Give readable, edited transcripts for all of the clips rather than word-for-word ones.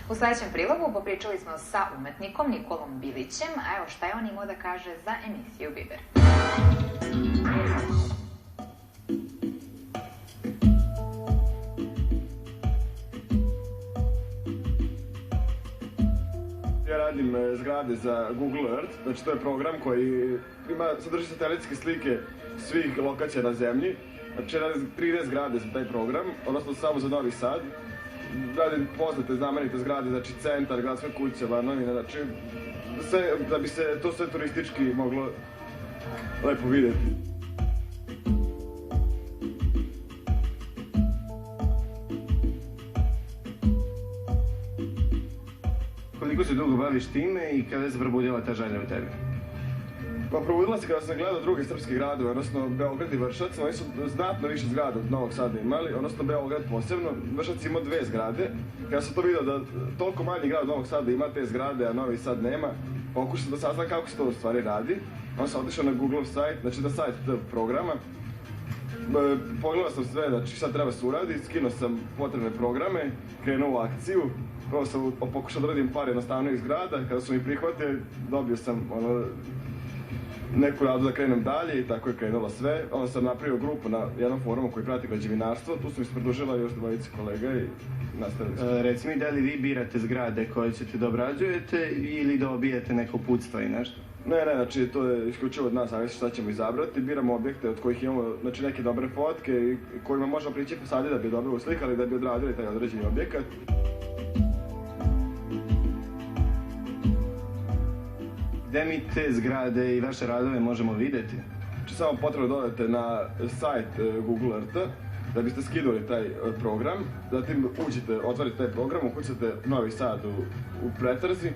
U sledećem prilogu popričali smo sa umetnikom Nikolom Bilićem, a evo šta je on imao da kaže za emisiju Biber. Ja radim zgrade za Google Earth, znači to je program koji sadrži satelitske slike svih lokacija na zemlji. Znači radim 3D zgrade za taj program, odnosno samo za Novi Sad. Radim poznate, znamenite zgrade, znači centar, gradska kuća, Varnovina, znači da bi se to sve turistički moglo lepo videti. Koliko se dugo baviš time i kada se probudila ta želja u tebi? Pa probudila se kada sam gledao druge srpske gradove, odnosno Beograd i Vršac. Oni su znatno više zgrada od Novog Sada imali, odnosno Beograd posebno. Vršac ima 2 zgrade. Kada sam to vidio da toliko manji grad od Novog Sada ima te zgrade, a Novi Sad nema, pokušao da saznam kako se to u stvari radi. Onda sam otišao na Google sajt, znači na sajt programa. Pogledao sam sve, znači šta treba se uradi, skinuo sam potrebne programe, krenuo u akciju. Prvo sam pokušao da radim par jednostavnih zgrada, kada su mi prihvatili, dobio sam neku radu da krenem dalje i tako je krenulo sve. Onda sam napravio grupu na jednom forumu koji prati građevinarstvo, tu su mi se pridružila još 2 kolega i nastavili smo. Reci mi, da li vi birate zgrade koje ćete da obrađujete ili dobijete neko uputstvo i nešto? Ne, znači to je isključivo od nas, a šta ćemo izabrati. Biramo objekte od kojih imamo neke dobre fotke i kojima možemo prići posadi da bi dobro uslikali, da bi odradili taj određeni objekat. Gde mi te zgrade i vaše radove možemo videti? Znači samo potrebno dodate na sajt Google Earth da biste skidali taj program, zatim otvorite taj program, ukucate Novi Sad u pretrzi,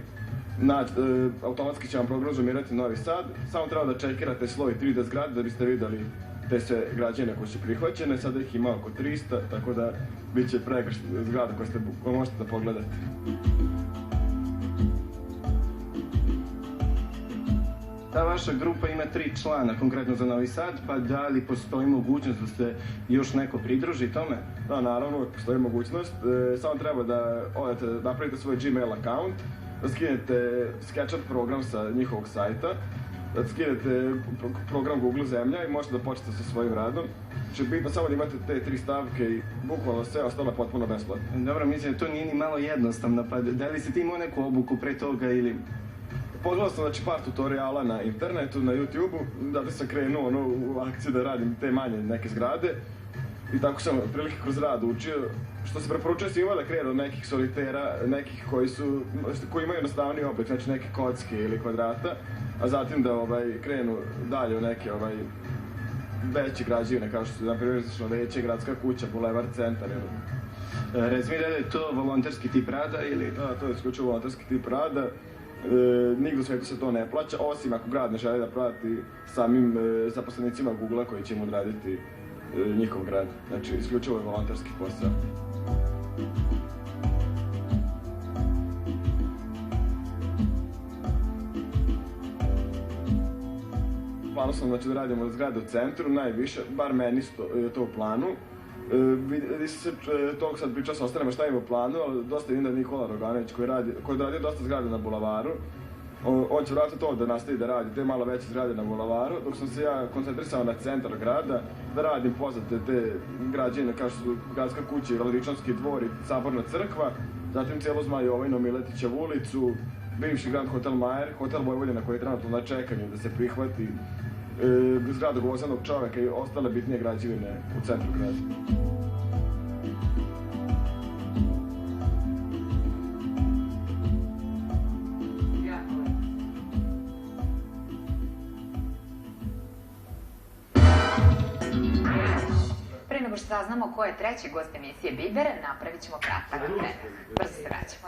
automatski će vam program zoomirati Novi Sad, samo treba da čekirate sloj 3D zgrade da biste videli te sve građevine koje su prihvaćene, sada ih ima oko 300, tako da bit će pregršt zgrada koje možete da pogledate. Ta vaša grupa ima 3 člana, konkretno za Novi Sad, pa da li postoji mogućnost da se još neko pridruži tome? Da, naravno, postoji mogućnost. Samo treba da napravite svoj Gmail account, da skinete SketchUp program sa njihovog sajta, da skinete program Google Zemlja i možete da počnete sa svojim radom. Znači, bitno samo da imate te 3 stavke i bukvalno sve ostalo potpuno besplatno. Dobro, mislim da to nije ni malo jednostavno, pa da li si ti imao neku obuku pre toga ili... Pogledao sam par tutoriala na internetu, na YouTube-u, da sam krenuo u akciju da radim te manje neke zgrade i tako sam prilike kroz rad učio, što se preporučuje svima da krenu od nekih solitera, nekih koji imaju jednostavniji objekt, znači neke kocke ili kvadrata, a zatim da krenu dalje u neke veće građevine, kao što su, na primjer, veće, gradska kuća, bulevar, centar. Reci mi da je to volonterski tip rada ili... Da, to je isključivo volonterski tip rada. Nigde u svetu se to ne plaća, osim ako grad ne želi da plati samim zaposlenicima Google-a koji će im odraditi njihov grad. Znači, isključivo je volonterski posao. Planu sam da radimo zgrade u centru, najviše, bar meni je to u planu. Vidi se toliko sad pričao sa ostalima šta ima u planu, ali dosta vidim da je Nikola Roganović koji je radio dosta zgrade na Bulavaru. On će vratno to da nastavi da radi, te malo veće zgrade na Bulavaru, dok sam se ja koncentrisao na centar grada, da radim poznate te građevine kao što su Gradska kuća, Veličanski dvor i Saborna crkva, zatim cijelu Zmajovinu, Miletićevu ulicu, bivši Grand Hotel Majer, Hotel Vojvodina koji je trenutno na čekanju da se prihvati, zgradu Gvozdanog čoveka i ostale bitnije građevine u centru grada. Pre nego što saznamo ko je treći gost emisije Biber, napravit ćemo kratak pregled. Brzo se vraćamo.